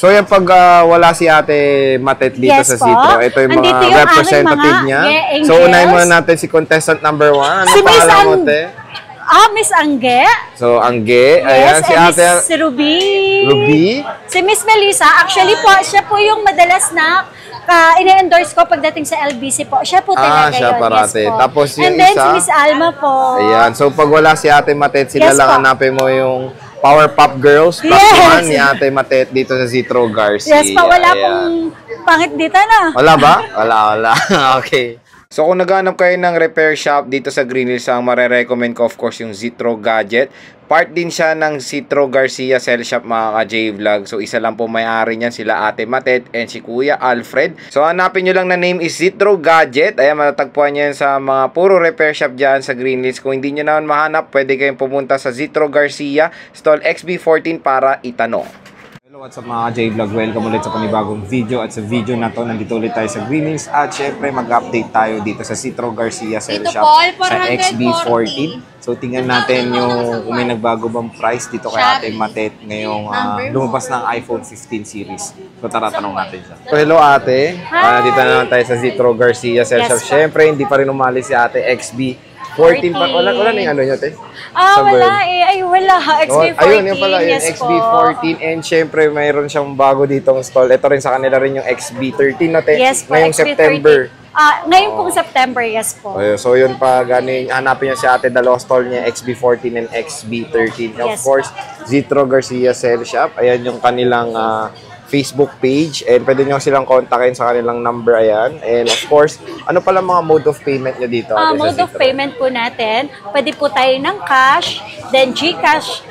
So yan pag wala si Ate Matet dito sa Citro, ito yung mga representative niya. So unahin muna natin si contestant number 1. Ano pangalan mo, Te? Miss Angge. So Angge, ayan si Ate. Si Ruby. Ruby. Si Miss Melissa, actually po, siya po yung madalas na ine-endorse ko pagdating sa LBC po. Siya po talaga siya yun. parate. Yes po. Tapos yung And then isa, si Miss Alma po. Ayan, so pag wala si Ate Matet, sila lang hanapin mo yung Power Pop Girls, +1 ni Ate Matet dito sa Citro Garcia. Yes pa, wala pong pangit dito na. Wala ba? Wala. Okay. So kung naghanap kayo ng repair shop dito sa Green Hills, ang mare-recommend ko of course yung Citro Gadget. Part din siya ng Citro Garcia Cell Shop mga ka-J-Vlog. So isa lang po may-ari niyan, sila Ate Matet and si Kuya Alfred. So hanapin nyo lang na name is Citro Gadget. Ayan, matatagpuan nyo yan sa mga puro repair shop dyan sa Green Hills. Kung hindi nyo naman mahanap, pwede kayong pumunta sa Citro Garcia Stall XB14 para itanong. Hello, what's up mga J-Vlog? Welcome ulit sa panibagong video. At sa video na to, nandito ulit tayo sa Green Hills. At syempre, mag-update tayo dito sa Citro Garcia Cell Shop sa XB14. So, tingnan natin yung kung may nagbago bang price dito kay Ate Matet ngayong lumabas ng iPhone 15 series. So, tara, tanong natin siya. So, hello Ate. Nandito na naman tayo sa Citro Garcia Cell Shop. Syempre, hindi pa rin umali si Ate XB14 pa. Wala na yung ano nyo, Te? Wala eh. Ay, wala. XB14. Ayun, yung pala, yung XB14. And syempre, mayroon siyang bago ditong stall. Ito rin sa kanila rin yung XB13 na, Te. Yes po, ngayong September. Ngayon pong September, yes po. So yun pa, hanapin niya si Ate, dalawa stall niya, XB14 and XB13. Of course, Citro Garcia Cell Shop. Ayan yung kanilang Facebook page. And pwede nyo silang kontakin sa kanilang number. Ayan. And of course, ano pala mga mode of payment nyo dito? Mode of payment po natin, pwede po tayo ng cash, then GCash,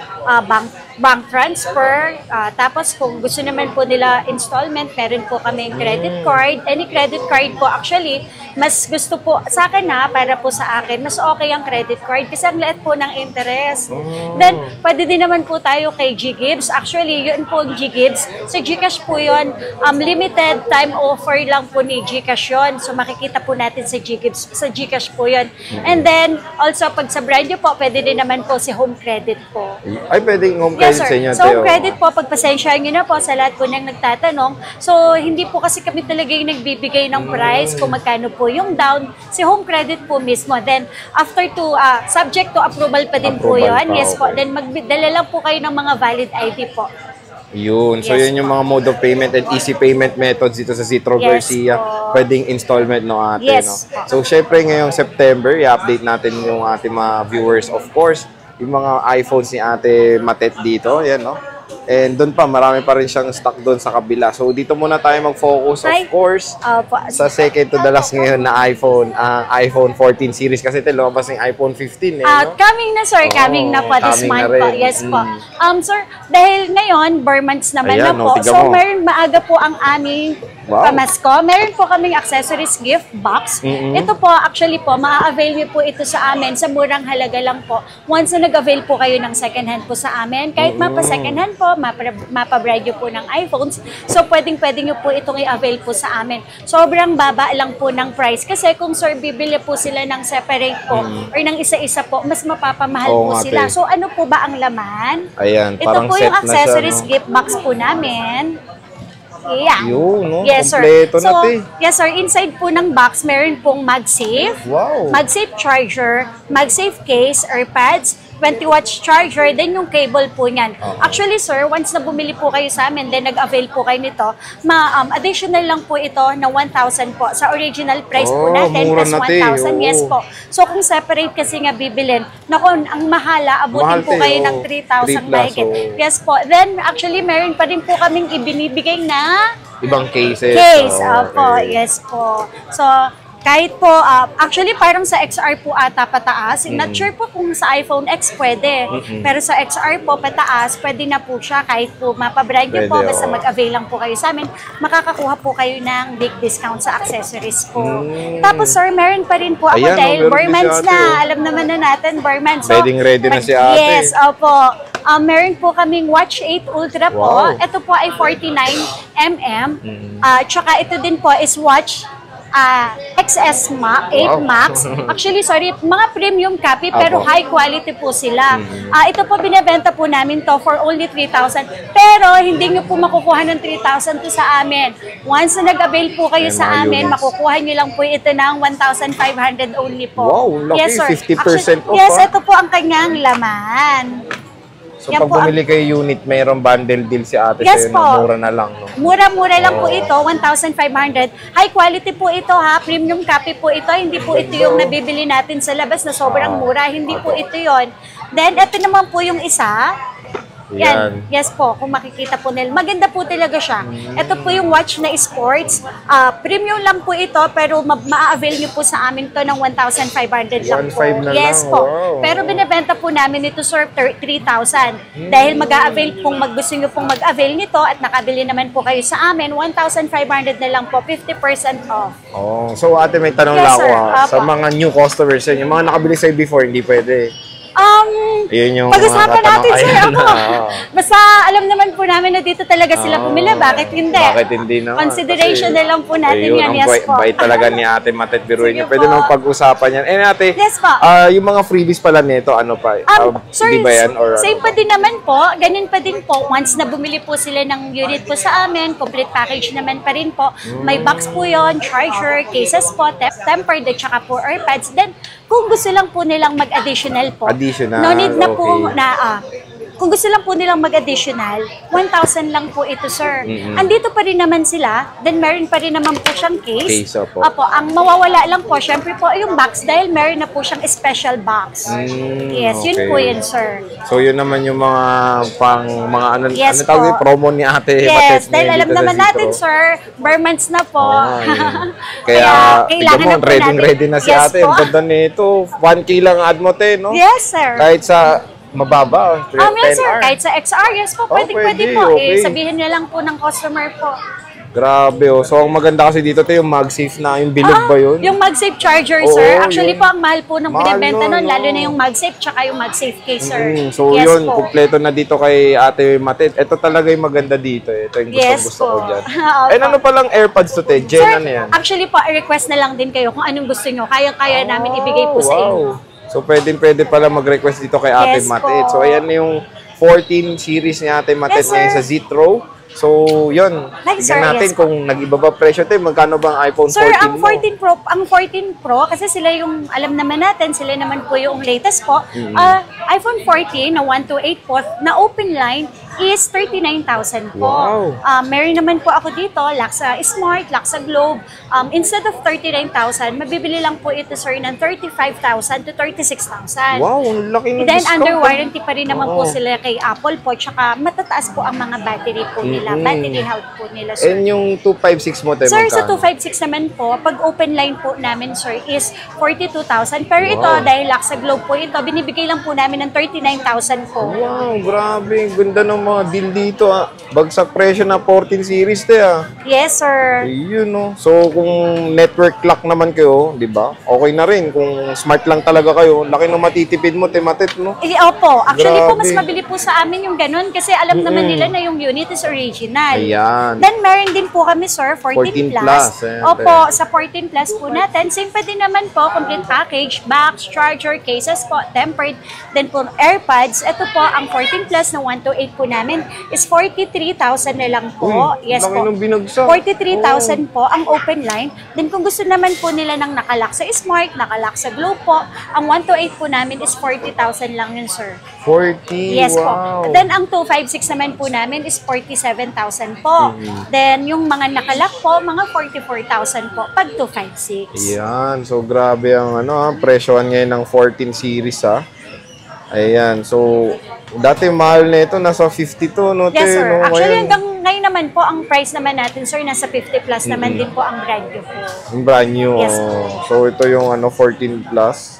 bank transfer, tapos kung gusto naman po nila installment, meron po kami credit card. Any credit card po actually, mas gusto po sa akin para po sa akin, mas okay ang credit card kasi ang liit po ng interest. Then, pwede din naman po tayo kay G-Gibbs. Actually, yun po ang G-Gibbs. Sa GCash po yun, limited time offer lang po ni GCash yun. So, makikita po natin sa G-Gibbs. Sa GCash po yun. And then, also, pag sa brand nyo po, pwede din naman po si home credit po. Ay, pwede yung home credit sa inyo, so, home credit po, pagpasensyahan nyo na po sa lahat po nang nagtatanong. So, hindi po kasi kami talaga yung nagbibigay ng price kung magkano po yung down. Si home credit po mismo. Then, after subject to approval pa din po yun. Yes po. Then, magdala lang po kayo ng mga valid ID po. Yun. So, yun yung mga mode of payment and easy payment methods dito sa Citro Garcia. Pwedeng installment, no, Ate? Yes. No? So, syempre, ngayong September, i-update natin yung ating mga viewers. Of course, yung mga iPhones ni Ate Matet dito. Yan, no? And doon pa, marami pa rin siyang stock doon sa kabila. So, dito muna tayo mag-focus, of course, sa second to the last ngayon na iPhone, iPhone 14 series. Kasi lumabas yung iPhone 15, no? Coming na, sir. Coming na po this month po. Yes po. Sir, dahil ngayon, bare months naman na po. So, meron maaga po ang aming pamasko. Meron po kaming accessories gift box. Ito po, actually po, maa-avail niyo po ito sa amin sa murang halaga lang po. Once na nag-avail po kayo ng second hand po sa amin, kahit mapa-second hand po, mapa-brand nyo po ng iPhones. So, pwedeng-pwede nyo po itong i-avail po sa amin. Sobrang baba lang po ng price. Kasi kung sir, bibili po sila ng separate po or ng isa-isa po, mas mapapamahal po sila. So, ano po ba ang laman? Ayan, ito po yung accessories gift box po namin. Yeah. Yun, no? Yes, sir. So, yes, sir. Inside po ng box, meron pong MagSafe, MagSafe charger, MagSafe case, AirPods, 20-watts charger, then yung cable po niyan. Actually, sir, once na bumili po kayo sa amin, then nag-avail po kayo nito, additional lang po ito na 1,000 po. Sa original price po natin, plus 1,000. Yes po. So, kung separate kasi nga bibilin, naku, ang mahala, abutin po kayo ng 3,000 mahigit. Yes po. Then, actually, meron pa rin po kaming ibinibigay na ibang cases. Opo, yes po. So, kahit po, actually parang sa XR po ata pataas. Not sure po kung sa iPhone X pwede. Pero sa XR po pataas, pwede na po siya. Kahit po mapabrand nyo po, basta mag-avail lang po kayo sa amin, makakakuha po kayo ng big discount sa accessories po. Tapos sir, meron pa rin po ako dahil Barmans na. Alam naman na natin, Barmans. So, ready na si ate. Yes, opo. Meron po kaming Watch 8 Ultra po. Ito po ay 49mm. Tsaka ito din po is Watch XS 8 Max. Actually, sorry, mga premium copy pero high quality po sila. Ito po binebenta po namin to for only 3,000. Pero hindi nyo po makukuha ng 3,000 to sa amin. Once na nag-avail po kayo sa amin, makukuha nyo lang po ito ng 1,500 only po. Wow, laki, yes, sir. 50% off. Yes, ito po ang kanyang laman. So, pag bumili kayo unit, mayroong bundle deal si ate yes sa'yo na mura na lang, no? Mura-mura lang po ito, 1,500. High quality po ito, ha? Premium copy po ito. Hindi po ito yung nabibili natin sa labas na sobrang mura. Hindi po ito yon. Then, ito naman po yung isa. Yan. Yes po, kung makikita po nila. Maganda po talaga siya. Ito po yung watch na sports. Premium lang po ito, pero ma-avail nyo po sa amin to ng 1,500 lang po. Yes po. Wow. Pero binibenta po namin ito, sir, 3,000. Dahil mag-a-avail kung gusto nyo pong mag-avail nito at nakabili naman po kayo sa amin, 1,500 na lang po, 50% off. Oh, so ate, may tanong lang ako sa mga new customers yan. Yung mga nakabili sa'yo before, hindi pwede. Pag-usapan natin, sir, ako. Basta alam naman po namin na dito talaga sila pumila. Bakit hindi? Bakit hindi naman? Consideration na lang po natin yan. Yes po. Bait talaga ni ate Matet, biruin niyo. Pwede naman pag-usapan yan. Ate, yes po. Yung mga freebies pala nito, ano pa? Sir, di ba yan? Or same pa din naman po. Ganun pa din po. Once na bumili po sila ng unit po sa amin, complete package naman pa rin po. May box po yon, charger, cases po, tempered, at saka po AirPods. Then, kung gusto lang po nilang mag-additional po, no need na po na kung gusto lang po nilang mag-additional, 1,000 lang po ito, sir. Andito pa rin naman sila, then meron pa rin naman po siyang case. Opo, ang mawawala lang po, syempre po, yung box dahil meron na po siyang special box. Yes, yun po yun, sir. So, yun naman yung mga ano tawag promo ni ate. Yes, dahil alam naman natin, sir, bare months na po. Kaya kailangan na po natin. Ready na si ate. Ang ganda nito. 1K lang add mo, te, no? Yes, sir. Kahit sa mababa, yes, sir. Kahit sa XR, yes po, pwede po. Sabihin niya lang po ng customer po. Grabe, oh. So, ang maganda kasi dito, yung MagSafe na, yung bilog ba yun? Yung MagSafe charger, sir. Actually po, ang mahal po ng binibenta nun, lalo na yung MagSafe, tsaka yung MagSafe case, sir. So, yun, kumpleto na dito kay ate Matet. Ito talaga yung maganda dito, eh. Ito yung gusto ko dyan. Ano palang AirPods to, te? Gen, ano yan? Actually po, request na lang din kayo kung anong gusto nyo. Kaya namin ibigay po sa inyo. So, pwede pala mag-request dito kay ate Matet. So, ayan yung 14 series ni ate Matet ngayon sa Zitro. So, yun. Tignan natin kung nag-iba ba presyo tayo. Magkano bang iPhone 14 sir, ang 14 Pro, kasi sila yung, alam naman natin, sila naman po yung latest po. iPhone 14 na 128 po, na open line is 39,000 po. Wow. Meron naman po ako dito, Laksa Smart, Laksa Globe. Instead of 39,000, mabibili lang po ito, sir, ng 35,000 to 36,000. Wow, ang laki ng Then, discount. under warranty pa rin naman po sila kay Apple po, tsaka matataas po ang mga battery po nila, battery health po nila, sir. And yung 256 mo, tayo sir, sa 256 naman po, pag open line po namin, sir, is 42,000. Pero ito, dahil Laksa Globe po ito, binibigay lang po namin ng 39,000 po. Wow, grabe. Ganda ng mga deal dito, Bagsak presyo na 14 series, te, Yes, sir. Yun, no. So, kung network clock naman kayo, di ba? Okay na rin. Kung smart lang talaga kayo, laki ng matitipid mo, te, Matet, no? Opo. Actually po, mas mabili po sa amin yung ganun kasi alam naman nila na yung unit is original. Ayan. Then, meron din po kami, sir, 14 plus. Opo, sa 14 plus po natin. Same pa din naman po, complete package, box, charger, cases po, tempered. Then po, AirPods. Ito po, ang 14 plus na 128 po namin is 43,000 na lang po. Yes po. 43,000 po ang open line. Then kung gusto naman po nila ng nakalak sa Smart, nakalak sa Globe po, ang 128 po namin is 40,000 lang yun, sir. 40? Yes po. Then ang 256 naman po namin is 47,000 po. Then yung mga nakalak po, mga 44,000 po pag 256. Ayan. So grabe ang presyohan ngayon ng 14 series, Ayan. So, dati mahal na ito, nasa 52, no? Yes, sir. No? Actually, hanggang ngayon naman po, ang price naman natin, sir, nasa 50 plus naman din po ang brand new po. Yung brand new, Yes, So, ito yung 14 plus.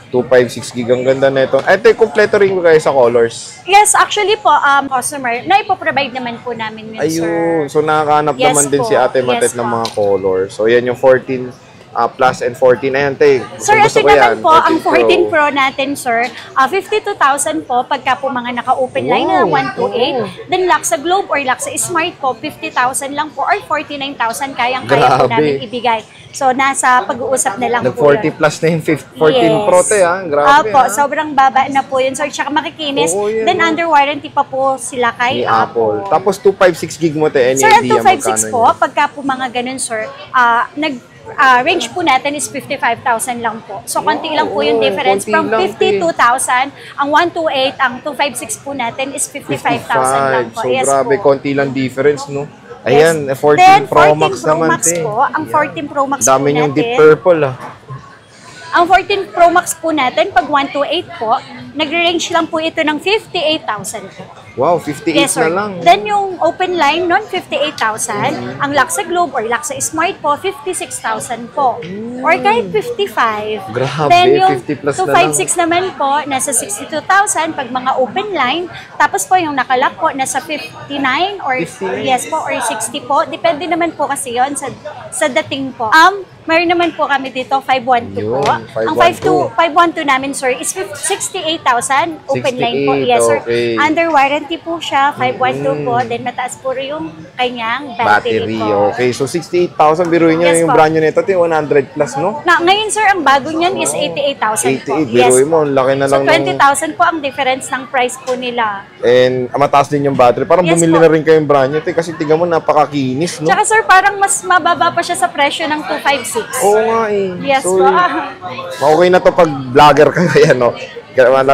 256 gig. Ang ganda na ito. Ito, kompleto rin ko kayo sa colors. Yes, actually po, customer, na ipoprovide naman po namin yun, sir. Ayun. So, nakakahanap naman din si Ate Matet ng mga colors. So, yan yung 14 Plus and 14. Ayan, te. Sir, Gusto ito ko naman yan. po, ang 14 Pro natin, sir, 52,000 po pagka po mga naka-open line na 128. Then Laksa Globe or Laksa Smart po, 50,000 lang po or 49,000 kayang-kaya po Grabe. namin ibigay. So, nasa pag-uusap na lang po Nag-40 yun. plus na yung 14 Pro, te, ha? Grabe, Opo, ha? sobrang baba na po yun, sir. Tsaka makikinis. Oo, yan, Then, oh. under warranty pa po sila kay Ni Apple. Tapos 256 gig mo, te. Any Sir, ang idea 256 magkano po, yun? pagka po mga ganun, sir, range po natin is 55,000 lang po. So, konti lang po yung difference. konti From lang, 52,000, ang 128, ang 256 po natin is 55,000 lang po. So, Yes grabe, po. konti lang difference, no? Yes. Ayan, 14 Then, Pro 14 Max Pro naman, Max te. po, ang 14 Pro Max Dami po yung deep natin. purple, ah. Ang 14 Pro Max po natin, pag 128 po, nagre-range lang po ito ng 58,000 po. Wow, 58 Yes, sir. na lang. Then yung open line nun, 58,000. Ang Laksa Globe or Laksa Smart po, 56,000 po. Or kahit 55. Grabe, Then yung 50 plus na 256 naman po, nasa 62,000 pag mga open line. Tapos po yung nakalock po, nasa 59 or 59. yes po, or 60 po. Depende naman po kasi yon sa dating po. Mayroon naman po kami dito, 512 po. Yun, Ang 512. 512 namin, sir, is 68,000 open line po. 68, Yes, sir. okay. Under warranty po siya, 512 po. Then mataas po rin yung kanyang battery, Battery, po. okay. So, 68,000, biruin nyo Yes, yung po. brand nyo nito, 100 plus, no? Ngayon, sir, ang bago niyan is 88,000 po. 88, biruin mo, ang laki na So, lang 20,000 po ang difference ng price po nila. And mataas din yung battery. Parang Yes, bumili po. na rin kayong brand nyo, te, kasi tingnan mo, napakakinis, no? Tsaka, sir, parang mas mababa pa siya sa presyo ng 256. Oo nga, eh. Yes So, po. okay na to pag vlogger ka kaya, no?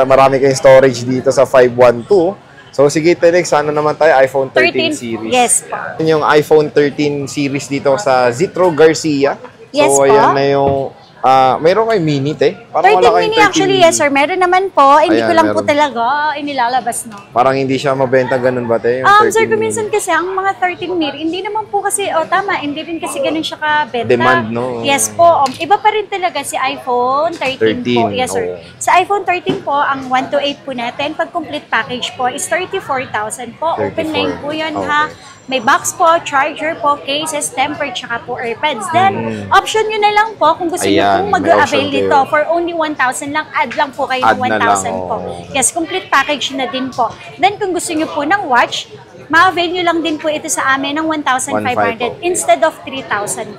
Marami kayong storage dito sa 512. So, sige, Telex, sana naman tayo iPhone 13 series. Yes po. Yun yung iPhone 13 series dito sa Zitro Garcia. Yes So, po. ayan na yung, mayroon kayo mini, te? 13 Parang wala kayong mini actually, yes sir. Meron naman po. Hindi Ayan, ko lang po meron. talaga inilalabas, no? Parang hindi siya mabenta ganun ba, te? Yung 13 Sir, mini. kuminsan kasi ang mga 13 mini, hindi naman po kasi, tama, hindi rin kasi ganun siya kabenta. Demand, no? Yes po. Iba pa rin talaga si iPhone 13 po. 13, Yes, sir. oo. Sa iPhone 13 po, ang 128 po natin, pag complete package po, is 34,000 po. Open 34. line po yun, Okay. ha? May box po, charger po, cases, temper, tsaka po AirPods. Then, option nyo na lang po kung gusto nyo Ayan, pong may mag-avail option dito. kayo. For only 1,000 lang, add lang po kayo ng Add na lang, 1,000 po. oo. Yes, complete package na din po. Then, kung gusto nyo po ng watch, ma-avail nyo lang din po ito sa amin ng 1,500 1,500 instead of 3,000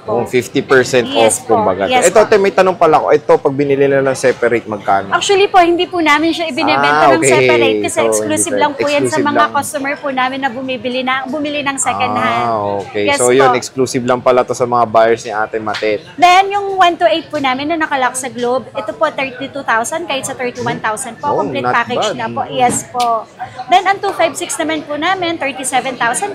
po. Kung 50% Yes off, po. kumbaga. Yes Ito, po. te, may tanong pala ko. Ito, pag binili na lang separate, magkano? Actually po, hindi po namin siya ibinebenta ng okay. separate kasi So, exclusive hindi lang po yan sa exclusive mga lang. customer po namin na bumili ng second hand. Okay. Yes So, yun, po. exclusive lang pala to sa mga buyers ni Ate Matet. Then, yung 128 po namin na nakalock sa Globe, ito po 32,000 kahit sa 31,000 po. Oh, Complete not package bad. na po. Yes po. Then, ang 256 naman po namin, 37,000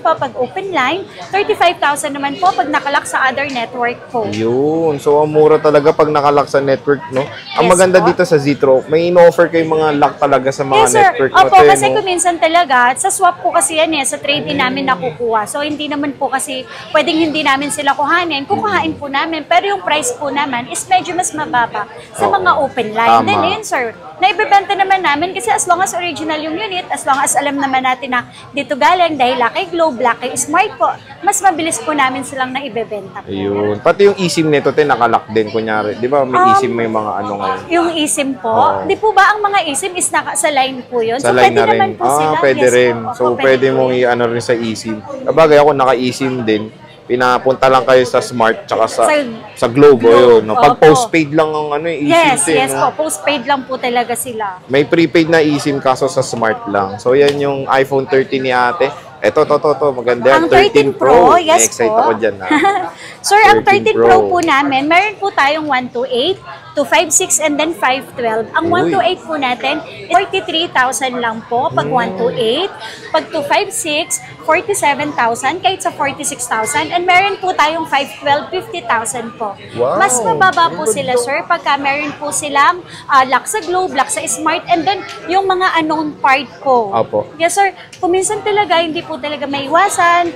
po pag open line. 35,000 naman po pag nakalock sa other network po. Yun. So, ang mura talaga pag nakalock sa network, no? Ang Yes maganda po. dito sa Zitro, may in-offer kayo mga lock talaga sa mga Yes, sir. network. Opo, Te, kasi no? kung minsan talaga, sa swap po kasi yan sa trade-in namin nakukuha. So, hindi naman po kasi pwedeng hindi namin sila kuhanin. Kukuhain po namin. Pero yung price po naman is medyo mas mababa sa Oo. mga open line. Tama. Then, yun, sir, naibebenta naman namin kasi as long as original yung unit, as long as alam naman natin na dito galing dahil Lucky Globe, Lucky Smart po, mas mabilis po namin silang naibebenta po. Ayun. Pati yung eSIM nito, te, nakalock din, kunyari. Di ba, may eSIM may mga ano ngayon. Yung eSIM po, Oo. di po ba ang mga eSIM is sa line po yun? Sa So, line pwede na rin. naman po sila. Pwede Yes rin. po. So, Opo, pwede po mong yun. i-ano rin sa eSIM. Kabagay ako, naka-eSIM din. Pinapunta lang kayo sa Smart tsaka sa Globe. Globe, Yun, no? Pag opo. postpaid lang ang ano, eSIM. Yes, te, yes no? po. Postpaid lang po talaga sila. May prepaid na eSIM kaso sa Smart lang. So, yan yung iPhone 13 ni ate. Ito, to. Maganda yan. Ang 13 Pro, yes Excited po. ako dyan. Sir, ang 13 13 Pro Pro po namin, meron po tayong 128, 256, and then 512. Ang Uy. 128 po natin, 43,000 lang po pag 128. Pag 256, 47,000 kahit sa 46,000. And meron po tayong 512, 50,000 po. Wow. Mas mababa po sila, sir, pagka meron po silang Laksa Globe, Laksa Smart, and then yung mga unknown part po. Apo. Yes, sir. Kuminsan talaga, hindi po talaga may iwasan.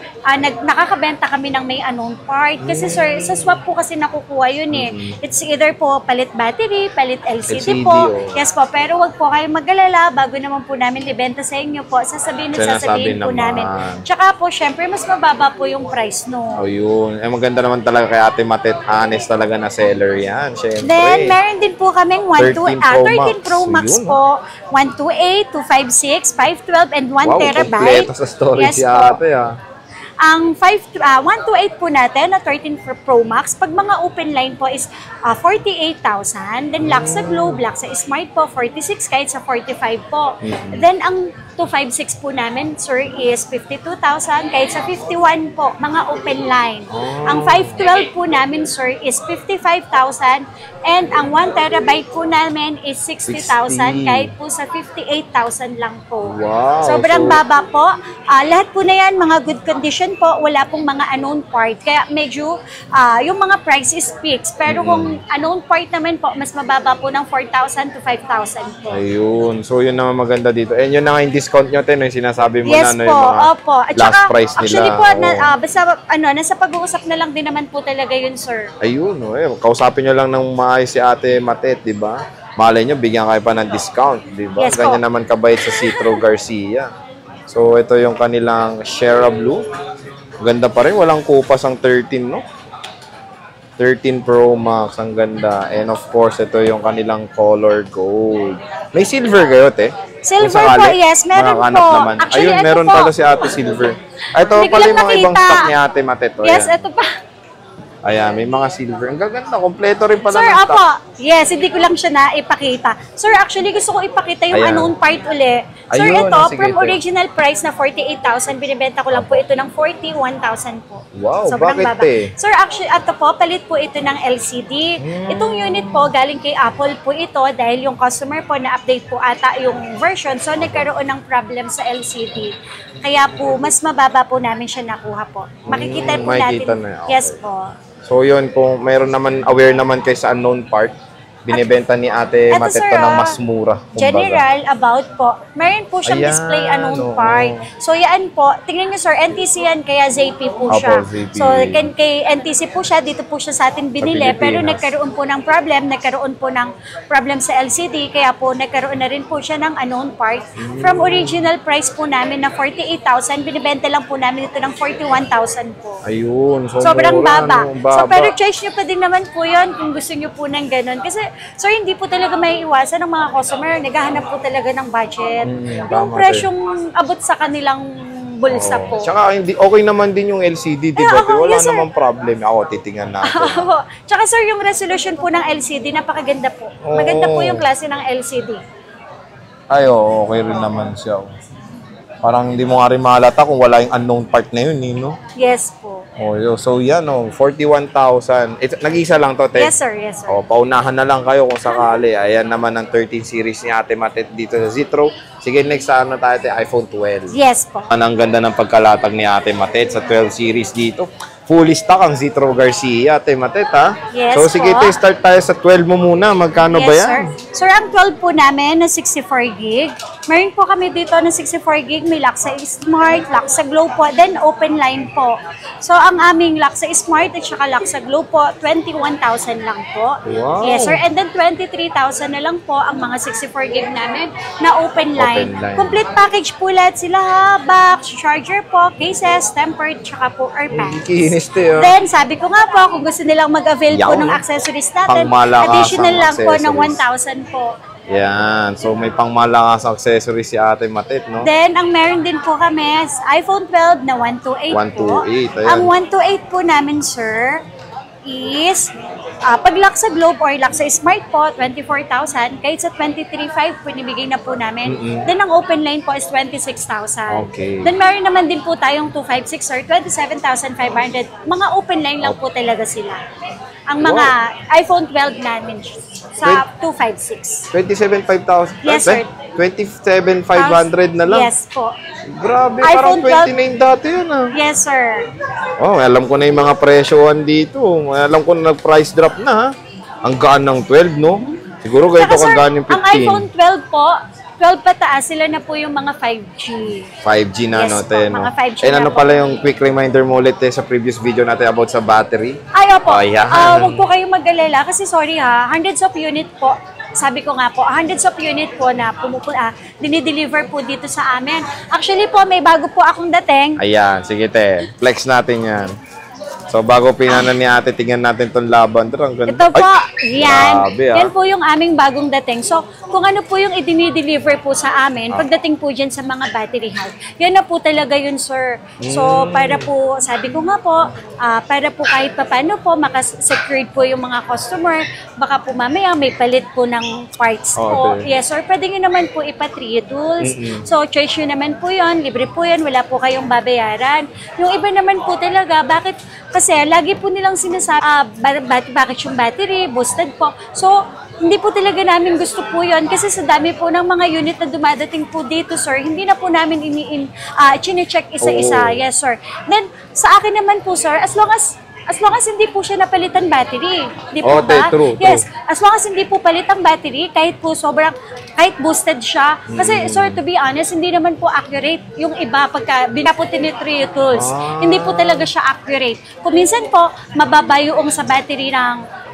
Nakakabenta kami ng may unknown part. Kasi, sir, sa swap po kasi nakukuha yun eh. It's either po palit battery, palit LCD, LCD, po. oh. Yes po, pero wag po kayong mag-alala. Bago naman po namin ibenta sa inyo po, sasabihin Sinasabi po naman. namin Tsaka po, syempre, mas mababa po yung price, no? Oh, yun. Eh, maganda naman talaga kay Ate Matet. Honest talaga na seller yan, syempre. Then, meron din po kaming 13 Pro Max Yun. po. 128, 256, 512, and 1 Wow, terabyte. kompleto sa storage si po. Ate, ah. Ang 128 po natin na 13 Pro Max, pag mga open line po is 48,000. Then lock sa Globe, lock sa Smart po, 46 kahit sa 45 po. Then ang 256 po namin, sir, is 52,000 kahit sa 51 po, mga open line. Ang 512 po namin, sir, is 55,000. And ang 1 terabyte po namin is 60,000 kahit po sa 58,000 lang po. Wow. Sobrang baba po. Lahat po na yan, mga good condition po. Wala pong mga unknown part. Kaya medyo yung mga price is fixed. Pero kung unknown part naman po, mas mababa po ng 4,000 to 5,000 po. Ayun. So, yun naman maganda dito. And yun na nga yung discount nyo, Ten. Yung sinasabi mo Yes na po, yung mga opo. At last saka, price nila. actually po, basta nasa pag-uusap na lang din naman po talaga yun, sir. Ayun. Kausapin nyo lang ng maayos si Ate Matet, di ba? Malay nyo, bigyan kayo pa ng discount, di ba? Yes, Ganyan naman kabait sa Citro Garcia. So, ito yung kanilang Shera Blue. Ganda pa rin. Walang kupas ang 13, no? 13 Pro Max. Ang ganda. And of course, ito yung kanilang color gold. May silver kayo, te? Silver Kung sakali, po, yes. Meron makakanap po. naman. Actually, Ayun, ito meron po. pala si Ate Silver. Ito Biglang pala yung mga ibang nakita. stock ni Ate Matet. O, Yes, ayan. ito pa. Ayan, may mga silver. Ang gaganda. Kompleto rin pala Sir, ng stock. apo. Yes, hindi ko lang siya naipakita. Sir, actually, gusto ko ipakita yung Ayan. unknown part uli. Sir, Ayun, ito, sige, from ito. original price na 48,000, binibenta ko lang po ito ng 41,000 po. Wow, Sobrang bakit, baba. te? Sir, actually, ito po, palit po ito ng LCD. Itong unit po, galing kay Apple po ito dahil yung customer po na-update po ata yung version. So, nagkaroon ng problem sa LCD. Kaya po, mas mababa po namin siya nakuha po. Makikita po natin. makikita na, okay. Yes po. So yun, kung mayroon naman, aware naman kayo sa unknown part, binibenta ni Ate Eto, Matet sir, to ng mas mura. kumbaga. General, about po. Meron po siyang Ayan, display unknown oo. part. So, yan po. Tingnan nyo, sir, NTC yan, kaya ZP po Opo, siya. ZP. So, kay NTC po siya, dito po siya sa atin binili. Pilipinas. Pero nagkaroon po ng problem. Nagkaroon po ng problem sa LCD. Kaya po, nagkaroon na rin po siya ng unknown part. From original price po namin na 48,000, binibenta lang po namin ito ng 41,000 po. Ayun, so Sobrang mura, baba. no? So, pero choice nyo pa din naman po yun kung gusto nyo po ng ganun. Kasi, sir, hindi po talaga may iwasan ng mga customer. Naghahanap po talaga ng budget. Yung tama, presyong abot sa kanilang bulsa po. Tsaka hindi, okay naman din yung LCD, di ba? ako, Wala yes, sir. namang problem. Ako, titingnan natin. Tsaka, sir, yung resolution po ng LCD, napakaganda po. Maganda po yung klase ng LCD. Ay, oo, okay rin naman siya. Parang hindi mo nga rin mahalata kung wala yung unknown part na yun, no? Yes po. So yan, 41,000. Nag-isa lang to, Te. Yes, sir. Yes, sir. Paunahan na lang kayo kung sakali. Ayan naman ang 13 series ni Ate Matet dito sa Zitro. Sige, next ano tayo, Te? iPhone 12. Yes po. Ang ganda ng pagkalatag ni Ate Matet sa 12 series dito. Fully stock ang Zitro Garcia, Ate Matet, ha? Yes So sige, po. Te, start tayo sa 12 mo muna. Magkano ba Yes, yan? sir. Sir, ang 12 po namin na 64 gig. Meron po kami dito na 64 gig. May lock sa Smart, lock sa Globe po, then open line po. So, ang aming lock sa Smart at saka lock sa Globe po, 21,000 lang po. Wow. Yes, sir. And then 23,000 na lang po ang mga 64 gig namin na open line. line. Complete package po lahat sila, ha? Box, charger po, cases, tempered, tsaka po air pants. Kinis, Te, oh. Then, sabi ko nga po, kung gusto nilang mag-avail po Yaw. ng accessories natin, Pangmalakasang additional lang po ng accessories. 1,000 po. Yan. So may pangmalakas accessory si Ate Matet, no? Then, ang meron din po kami is iPhone 12 na 128 po. 128, ayan. Ang 128 po namin, sir, is pag lock sa Globe or lock sa Smart po, 24,000. Kahit sa 23,500, pinibigay na po namin. Then, ang open line po is 26,000. Okay. Then, meron naman din po tayong 256 or 27,500. Mga open line lang po talaga sila. Ang mga iPhone 12 namin sa 256. 27,500? Yes, sir. 27,500 na lang? Yes po. Grabe, iPhone parang 29 dati yun, ah. Yes, sir. Oh, alam ko na yung mga presyohan dito. Alam ko na nag-price drop na, ha? Ang gaan ng 12, no? Siguro ganito Saka, sir, kagaan yung 15. ang iPhone 12 po, 12 pataas, sila na po yung mga 5G. 5G na, Yes no, po, te, no? mga 5G And na ano po. pala yung quick reminder mo ulit, te, sa previous video natin about sa battery? Ay, opo. Ayan. Huwag po kayong mag-alala kasi sorry ha, hundreds of unit po. sabi ko nga po, hundreds of unit po na dinideliver po dito sa amin. Actually po, may bago po akong dating. Ayan, sige te. Flex natin yan. So, bago pinana ni ate, tingnan natin itong laban. Ang ganda. Ito po, yan. Grabe, Yan po yung aming bagong dating. So, kung ano po yung i-deliver po sa amin, pagdating po dyan sa mga battery health, yan na po talaga yun, sir. So, para po, sabi ko nga po, para po kahit paano po, makasecured po yung mga customer, baka po mamaya may palit po ng parts po. Okay. Yes, sir. Pwede nyo naman po ipa-3 tools. So, choice nyo naman po yun. Libre po yan. Wala po kayong babayaran. Yung iba naman po talaga, bakit? Kasi lagi po nilang sinasabi, bakit yung battery, boosted po. So, hindi po talaga namin gusto po yun. Kasi sa dami po ng mga unit na dumadating po dito, sir, hindi na po namin chine-check isa-isa. Yes, sir. Then, sa akin naman po, sir, as long as hindi po siya napalitan battery. Di po ba? True. Yes. As long as hindi po palitang battery, kahit boosted siya. Kasi, sir, to be honest, hindi naman po accurate yung iba pagka binaputin ni Trio Tools. Hindi po talaga siya accurate. Kung minsan po, mababa yung sa battery ng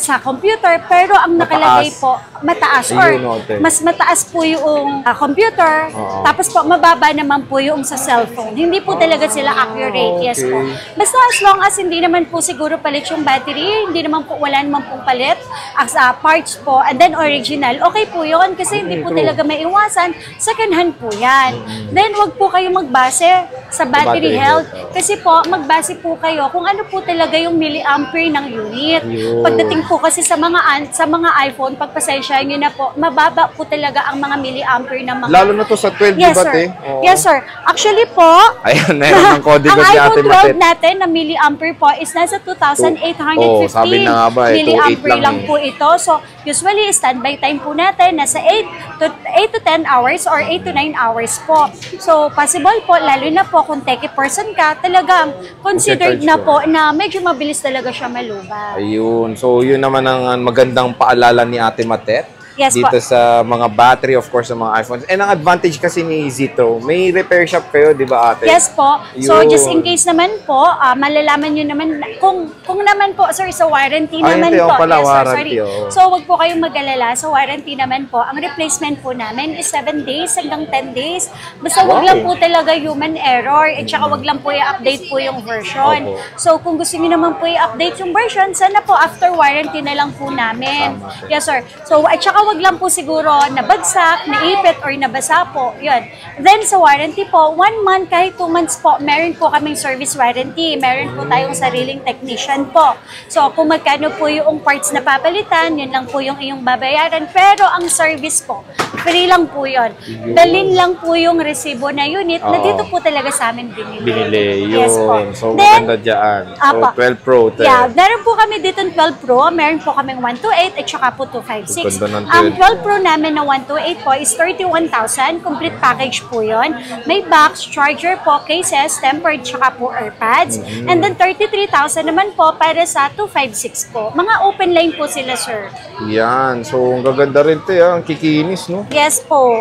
sa computer, pero ang nakalagay po, mataas. Or mas mataas po yung computer, tapos po, mababa naman po yung sa cellphone. Hindi po talaga sila accurate. Yes po. Basta as long as hindi naman po siguro palit yung battery, hindi naman po, wala naman pong palit as parts po, and then original, okay po yun, kasi hindi po talaga maiwasan, second hand po yan. Then, wag po kayo magbase sa battery health, kasi po, magbase po kayo kung ano po talaga yung milliampere ng unit. Pagdating po kasi sa mga iPhone, pagpasensya nyo na po, mababa po talaga ang mga milliampere ng mga... Lalo na to sa 12, yes, diba, sir. te? Yes, sir. Actually po, ayan, meron ng kodigo ang si iPhone ate 12 natin na milliampere po is nasa 2,815 sabi na nga ba, milliampere 2.8 lang po ito. So, usually, standby time po natin nasa 8 to 10 hours or 8 to 9 hours po. So, possible po, lalo na po kung techie person ka, talagang considered na po na medyo mabilis talaga siya malubat. Ayun. So, yun naman ang magandang paalala ni Ate Matet. Yes, dito po. sa mga battery, of course, sa mga iPhones. And ang advantage kasi ni Zitro, may repair shop kayo, di ba, ate? Yes po. So, Yun. just in case naman po, malalaman nyo naman, kung naman po, sir, sa warranty naman hindi, po. pala, Yes, warranty, sir, sorry. So, wag po kayong mag-alala. Sa warranty naman po, ang replacement po namin is 7 days hanggang 10 days. Basta wag lang po talaga human error. At saka wag lang po i-update po yung version. So, kung gusto niyo naman po i-update yung version, sana po after warranty na lang po namin. Yes, sir. So, at saka wag lang po siguro nabagsak, naipit, or nabasa po. Yun. Then, sa warranty po, 1 month, kahit 2 months po, meron po kaming service warranty. Meron po tayong sariling technician po. So, kung magkano po yung parts na papalitan, yun lang po yung iyong babayaran. Pero, ang service po, free lang po yun. Dalhin lang po yung resibo na unit na dito po talaga sa amin binili. Yes po. So, then, maganda dyan. So, apa, 12 Pro. Yeah, meron po kami dito ng 12 Pro. Meron po kaming 128 at saka po 256. Ganda ng 12 Ang 12 Pro namin na 128 po is 31,000. Complete package po yun. May box, charger po, cases, tempered, tsaka po AirPods. And then 33,000 naman po para sa 256 po. Mga open line po sila, sir. Yan. So, ang gaganda rin ito. Ang kikinis, no? Yes po.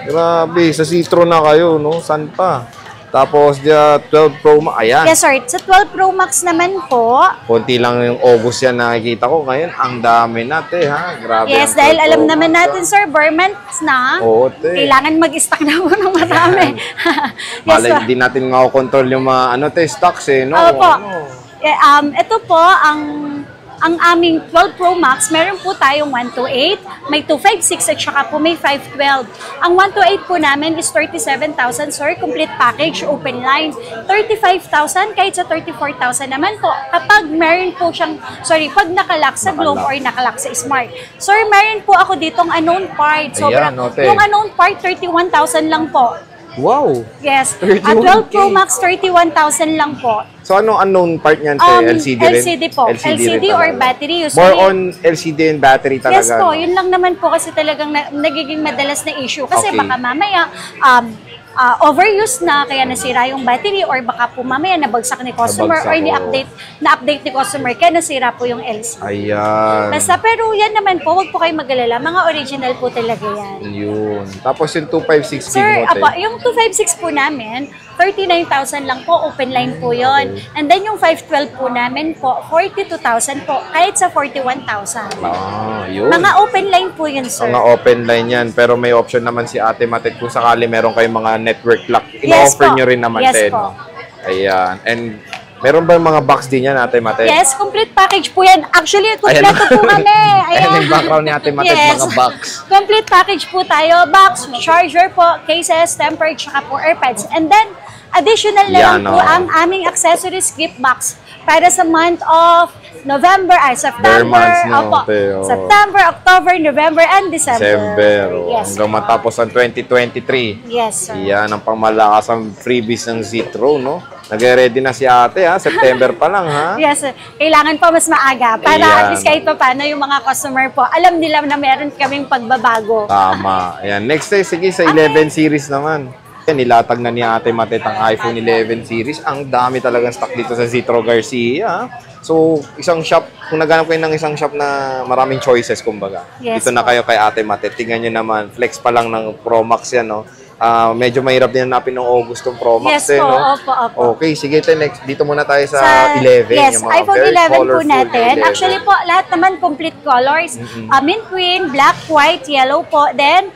Grabe. Sa Zitro na kayo, no? San pa? Tapos, 12 Pro Max. Ayan. Yes, sir. Sa 12 Pro Max naman po. Konti lang yung August yan nakikita ko. Ngayon, ang dami natin, ha? Grabe. Yes, ang dahil 12 alam Pro naman Max, natin, sir, bare months na. Oo, te. Kailangan mag-stock na po ng marami. Yes, Malay, po. di natin control yung mga, stocks, eh, no? Opo. Ano? Ito po, ang aming 12 Pro Max, meron po tayong 128, may 256 at saka po may 512. Ang 128 po namin is 37,000, sir, complete package, open line. 35,000 kahit sa 34,000 naman po. Kapag meron po siyang, pag nakalock sa Globe or nakalock sa Smart. Sir, meron po ako ditong unknown part. Ayan, okay. Yung unknown part, 31,000 lang po. Wow! Yes. 31K. At 12 Pro Max, 31,000 lang po. So, ano unknown part niyan? LCD rin? LCD po. LCD rin or talaga. battery. Usually, More on LCD and battery talaga. yes po, no? yun lang naman po kasi talagang nagiging madalas na issue. Kasi Okay. baka mamaya, overuse na kaya nasira yung battery or baka po mamaya nabagsak ni customer Nabagsak, or na-update ni customer kaya nasira po yung LCD. Ayan. Basta, pero yan naman po, wag po kayo mag-alala. Mga original po talaga yan. Yun. Tapos yung 256 Sir, gig mo, te. yung 256 po namin, 39,000 lang po, open line po yon. And then yung 512 po namin po, 42,000 po, kahit sa 41,000. Yun. Mga open line po yun, sir. Mga open line yan. Pero may option naman si Ate Matet kung sakali meron kayong mga network lock. Ino-offer nyo rin naman din. Po. Ayan. And meron ba yung mga box din yan, Ate Matet? Yes, complete package po yan. Actually, kompleto po kami. Ayan yung background ni Ate Matet, mga box. Complete package po tayo. Box, charger po, cases, tempered, tsaka po AirPods. And then, additional na lang po ang aming accessories gift box para sa month of November, September, September, October, November, and December. Yes, hanggang matapos ang 2023. Yes, sir. Yan ang pangmalakas ang freebies ng Zitro, no? Nag-ready na si Ate, ha? September pa lang, ha? Yes, sir. Kailangan pa mas maaga para at least kahit pa paano yung mga customer po, alam nila na meron kaming pagbabago. Tama. Ayan. Next day, sige, sa 11 series naman. Nilatag na ni Ate Matet ang iPhone 11 series. Ang dami talagang stock dito sa Zitro Garcia. So, isang shop, kung naghanap kayo ng isang shop na maraming choices, kumbaga. Yes, dito na kayo kay Ate Matet. Tingnan nyo naman, flex pa lang ng Pro Max yan, no? Medyo mahirap din hanapin ng August ng Pro Max. Yes po, opo. Okay, sige, next. Dito muna tayo sa 11. Yes, yung mga iPhone 11 po natin. 11. Actually po, lahat naman complete colors. Mint green, black, white, yellow po. Then,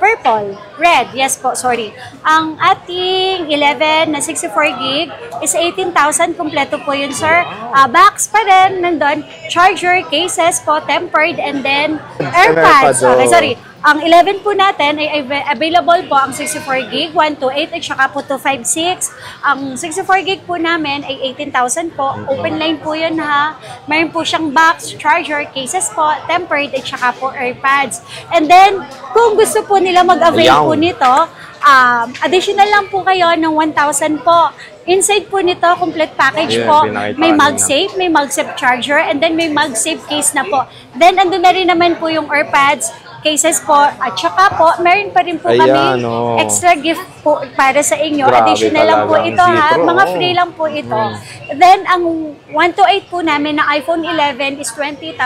purple, red. Yes po, sorry. Ang ating 11 na 64 gig is 18,000. Kompleto po yun, sir. Box pa rin, nandun. Charger, cases po, tempered, and then AirPods. Okay, sorry. Ang 11 po natin ay available po ang 64 gig, 128 at saka po 256. Ang 64 gig po namin ay 18,000 po. Open line po yun, ha. Mayroon po siyang box, charger, cases po, tempered at saka po AirPods. And then, kung gusto po nila mag-avail po nito, additional lang po kayo ng 1,000 po. Inside po nito, complete package po. May MagSafe, may MagSafe charger, and then may MagSafe case na po. Then, andun na rin naman po yung AirPods, cases po, at saka po, meron pa rin po kami extra gift po para sa inyo. Grabe, additional lang po ito, ha. Mga free lang po ito. Then, ang 128 po namin na iPhone 11 is 20,000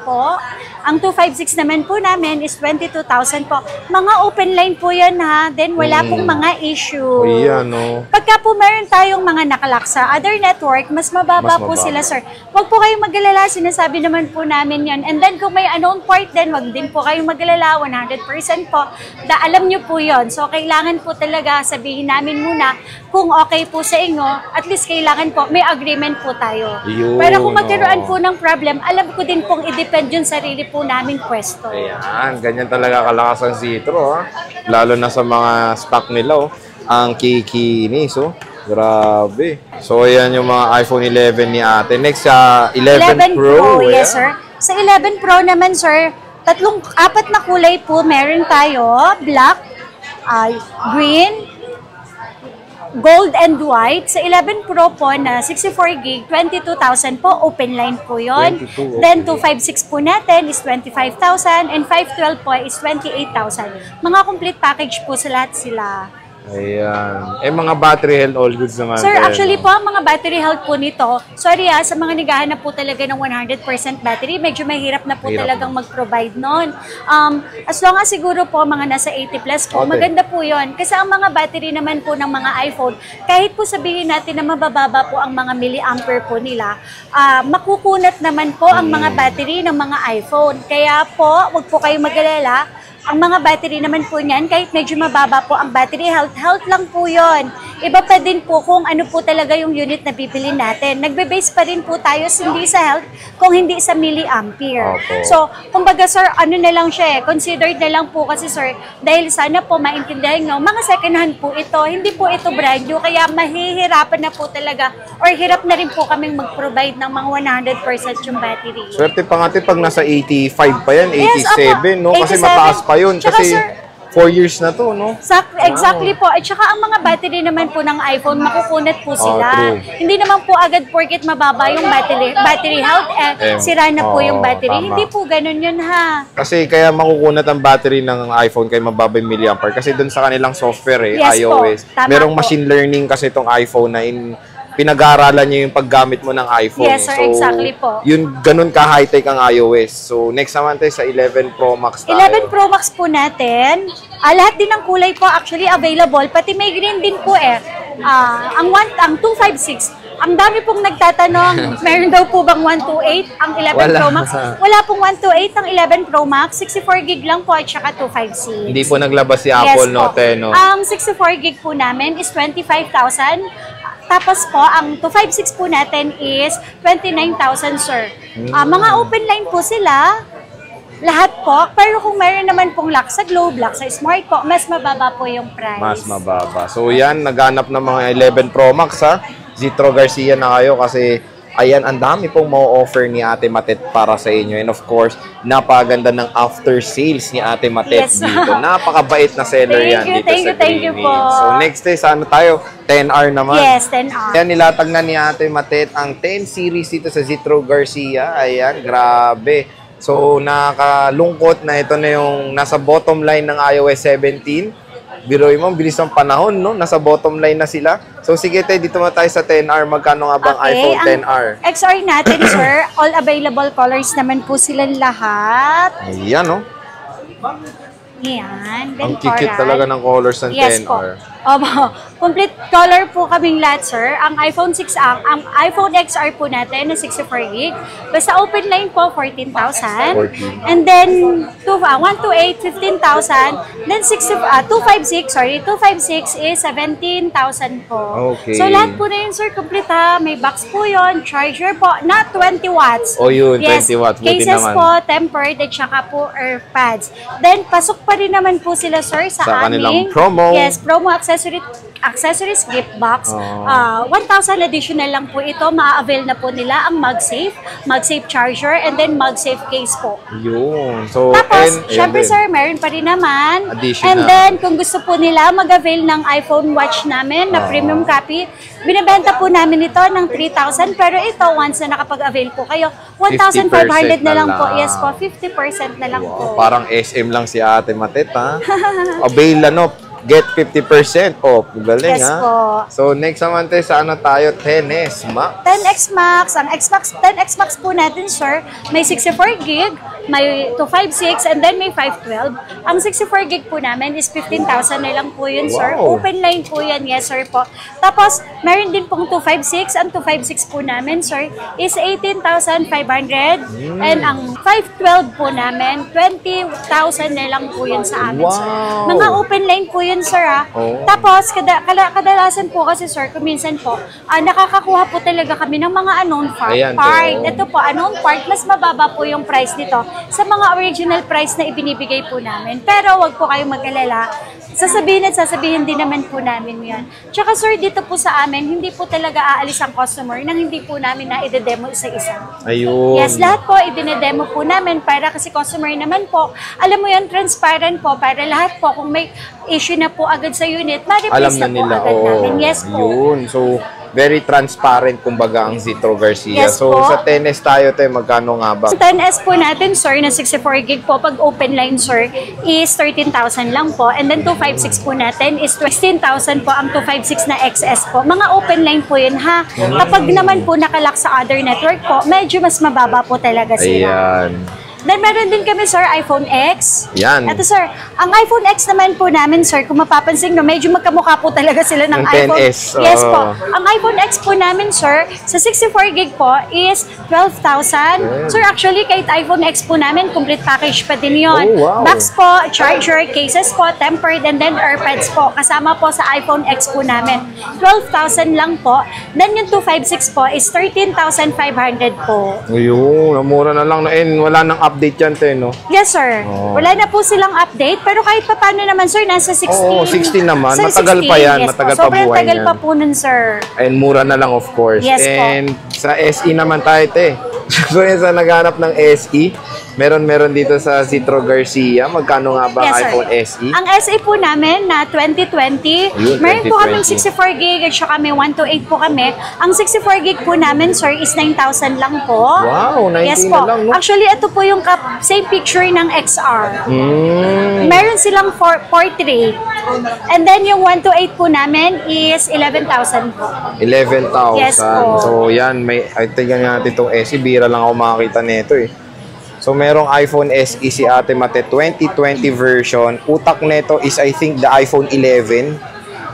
po. Ang 256 naman po namin is 22,000 po. Mga open line po yan, ha. Then, wala pong mga issue. Pagka po meron tayong mga nakalak sa other network, mas mababa po sila, sir. Huwag po kayong mag-alala, sinasabi naman po namin yan. And then, kung may unknown part din, wag din po kayong mag-alala, 100% po. Alam nyo po yon. So, kailangan po talaga sabihin namin muna kung okay po sa inyo, at least kailangan po, may agreement po tayo. Pero kung magkaroon po ng problem, alam ko din pong i-depend yung sarili po namin pwesto. Ayan, ganyan talaga kalakas ang Zitro, ha? Lalo na sa mga stock nila, oh. Ang kikinis, oh. Grabe. So, ayan yung mga iPhone 11 ni Ate. Next, 11 Pro. Yes, sir. Sa 11 Pro naman, sir, apat na kulay po meron tayo. Black, green, gold, and white. Sa 11 Pro po na 64 gig, 22,000 po. Open line po yun. Then, 256 po natin is 25,000. And 512 po is 28,000. Mga complete package po sa lahat sila. Ayan. Mga battery health, all goods naman. Sir, actually po, ang mga battery health po nito, sorry sa mga naghahanap po talaga ng 100% battery, medyo mahirap na po talagang mag-provide nun. As long as siguro po, mga nasa 80 plus po, maganda po yon. Kasi ang mga battery naman po ng mga iPhone, kahit po sabihin natin na mabababa po ang mga milliampere po nila, makukunat naman po ang mga battery ng mga iPhone. Kaya po, wag po kayong mag-alala. Ang mga battery naman po niyan, kahit medyo mababa po ang battery health lang po yon. Iba pa din po kung ano po talaga yung unit na bibili natin. Nagbe-base pa rin po tayo hindi sa health, kung hindi sa milliampere. So, kumbaga sir, ano na lang siya considered na lang po kasi sir, dahil sana po maintindihan nyo, mga second hand po ito, hindi po ito brand new, kaya mahihirapan na po talaga, or hirap na rin po kaming mag-provide ng mga 100% yung battery. Swerte pa nga pag nasa 85 pa yan, 87, yes, no? Kasi 87. Mataas pa yun. Tsaka, kasi sir, 4 years na to, no? Exactly po. At saka ang mga battery naman po ng iPhone, makukunat po sila. Hindi naman po agad porket mababa yung battery health, sira na po yung battery. Tama. Hindi po ganun yun, ha? Kasi kaya makukunat ang battery ng iPhone kaya mababa yung milliampere. Kasi dun sa kanilang software, yes, iOS, po. merong machine learning kasi itong iPhone na pinag-aaralan niyo yung paggamit mo ng iPhone. Yes, sir, exactly po. Yun, ganun ka-high-tech ang iOS. So, next naman tayo sa 11 Pro Max tayo. 11 Pro Max po natin. Lahat din ng kulay po actually available. Pati may green din po eh. Ang 256. Ang dami pong nagtatanong, meron daw po bang 128 ang 11 Pro Max? Wala pong 128 ang 11 Pro Max. 64 gig lang po at saka 256. Hindi po naglabas si Apple, yes, no, te, no? Ang 64 gig po namin is 25,000. Tapos po, ang 256 po natin is 29,000, sir. Mga open line po sila. Lahat po. Pero kung mayroon naman pong lock sa Globe, lock sa Smart po, mas mababa po yung price. Mas mababa. So, yan, naghanap ng mga 11 Pro Max, ha? Zitro Garcia na kayo kasi ayan, ang dami pong ma-offer ni Ate Matet para sa inyo. And of course, napakaganda ng after sales ni Ate Matet dito. Napakabait na seller yan dito sa Greenhill. So next is ano tayo? 10R naman. Yes, 10R. Ayan, nilatag na ni Ate Matet ang 10 series dito sa Zitro Garcia. Ayan, grabe. So nakalungkot na ito na yung nasa bottom line ng iOS 17. Biroy mo, bilis ng panahon, no? Nasa bottom line na sila. So, sige tayo, dito na tayo sa 10R. Magkano nga bang iPhone 10R? XR natin, sir, all available colors naman po sila lahat. Ayan, no? Yan. Ang kikit talaga ng colors ng 10R. Complete color po kaming lahat, sir. Ang iPhone 6, ang iPhone XR po natin na 64 gig. Basta open line po, 14,000. And then, 128, 15,000. Then, 256, sorry, 256 is 17,000 po. Okay. So, lahat po na yun, sir, complete ha. May box po yun, charger po, not 20 watts. Oh, yun, yes, 20 watts. Buti cases naman. po, tempered, at saka po AirPods. Then, pasok pa rin naman po sila, sir, sa kanilang aming promo. Yes, promo accessories gift box. 1,000 additional lang po ito. Ma-avail na po nila ang MagSafe charger, and then MagSafe case po. Yun. So, tapos, syempre sir, meron pa rin naman. Additional. And then, kung gusto po nila mag-avail ng iPhone watch namin na premium copy, binibenta po namin ito ng 3,000. Pero ito, once na nakapag-avail po kayo, 1,500 na lang po. Yes po, 50% na lang po. Parang SM lang si Ate Matet, ha? Avail, get 50% off. Galing, yes, ha? Po. So, next naman tayo sa tayo? 10S Max. 10X Max. Ang 10X Max po natin, sir, may 64 gig, may 256, and then may 512. Ang 64 gig po namin is 15,000 na lang po yun, sir. Open line po yan, yes, sir po. Tapos, meron din pong 256. Ang 256 po namin, sir, is 18,500. And ang 512 po namin, 20,000 na lang po yun sa amin, sir. Mga open line po yun, sir, ha. Tapos, kadalasan po kasi, sir, kuminsan po, nakakakuha po talaga kami ng mga unknown part. Ito po, unknown part, mas mababa po yung price nito sa mga original price na ibinibigay po namin. Pero, wag po kayong mag-alala. Sasabihin din naman po namin yan. Tsaka, sir, dito po sa amin, hindi po talaga aalis ang customer nang hindi po namin na i-demo isa-isa. Ayun. Yes, lahat po, i-demo po namin para kasi customer naman po, alam mo yan, transparent po, para lahat po, kung may issue na po agad sa unit, ma-replace na po agad namin. Yes po. Yun. So, very transparent, kumbaga, ang Zitro Garcia. Yes, so, po. sa 10S tayo, magkano nga ba? Sa 10S po natin, sir, na 64 gig po, pag open line, sir, is 13,000 lang po. And then 256 po natin is 16,000 po ang 256 na XS po. Mga open line po yun, ha? Kapag naman po nakalock sa other network po, medyo mas mababa po talaga sila. Ayan. Then, meron din kami, sir, iPhone X. Yan. Ito, sir, ang iPhone X naman po namin, sir, kung mapapansin nyo, medyo magkamukha po talaga sila ng iPhone. 10S. Yes po. Ang iPhone X po namin, sir, sa 64 gig po is 12,000. Sir, actually, kahit iPhone X po namin, complete package pa din yun. Box po, charger, cases po, tempered, and then AirPods po. Kasama po sa iPhone X po namin. 12,000 lang po. Then yung 256 po is 13,500 po. Ayun, mura na lang. Wala nang update yan, no? Yes, sir. Wala na po silang update, pero kahit pa paano naman, sir, nasa 16. Oo, 16 naman. Sir, matagal 16, pa yan. yes, matagal po. pa Sobrang buhay tagal yan. pa po nun, sir. And mura na lang, of course. Yes, and po. sa SE naman tayo, So, yan sa naghanap ng SE. Meron dito sa Zitro Garcia. Magkano nga ba ang Yes, sir. iPhone SE? Ang SE po namin na 2020, Ayun, meron po 2020. kaming 64 gig at saka may 128 po kami. Ang 64 gig po namin, sir, is 9,000 lang po. Wow, 19 yes na po. lang, no? Actually, ito po yung same picture ng XR. Mm. Meron silang portrait. And then yung 128 po namin is 11,000 po. 11,000. Yes po. So, yan. Tingnan natin itong SE. Bira lang ako makakita nito eh. So, merong iPhone SE si Ate Mate 2020 version. Utak nito is I think the iPhone 11.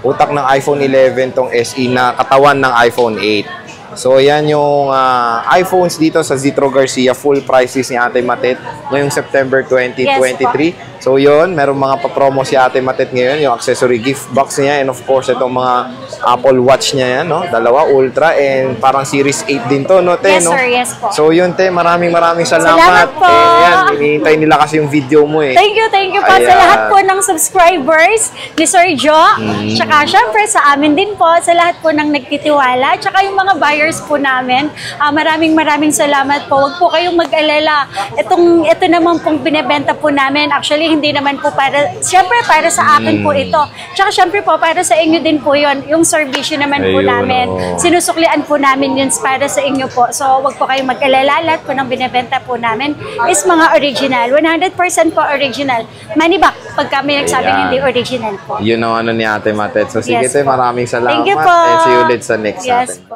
Utak ng iPhone 11 tong SE na katawan ng iPhone 8. So, yan yung iPhones dito sa Zitro Garcia. Full prices ni Ate Matet ngayong September 2023. So, yun. Merong mga papromo si Ate Matet ngayon. Yung accessory gift box niya. And of course, itong mga Apple Watch niya yan, no? Dalawa, Ultra. And parang Series 8 din to, no, Te? Yes, no? sir. Yes po. So, yun, Te. Maraming salamat. Salamat po. Yan. Hinihintay nila kasi yung video mo, eh. Thank you po sa Ayan. lahat po ng subscribers ni Sir Joe. Tsaka syempre sa amin din po, sa lahat po ng nagtitiwala. Tsaka yung mga buyers po namin. Maraming salamat po. Huwag po kayong mag-alala. Ito naman pong binebenta po namin. Actually, hindi naman po syempre para sa akin po ito. Tsaka syempre po, para sa inyo din po yun. Yung servisyo naman po Ayun, namin. oh. Sinusuklian po namin yun para sa inyo po. So, huwag po kayong mag-alala. Lahat po ng binebenta po namin is mga original. 100% po original. Money back pag kami nagsabing Ayan. hindi original po. Yun ang ano ni Ate Matet. So, sige, Yes Te. po. Maraming salamat. Thank you po. And see you ulit sa next Yes natin. po.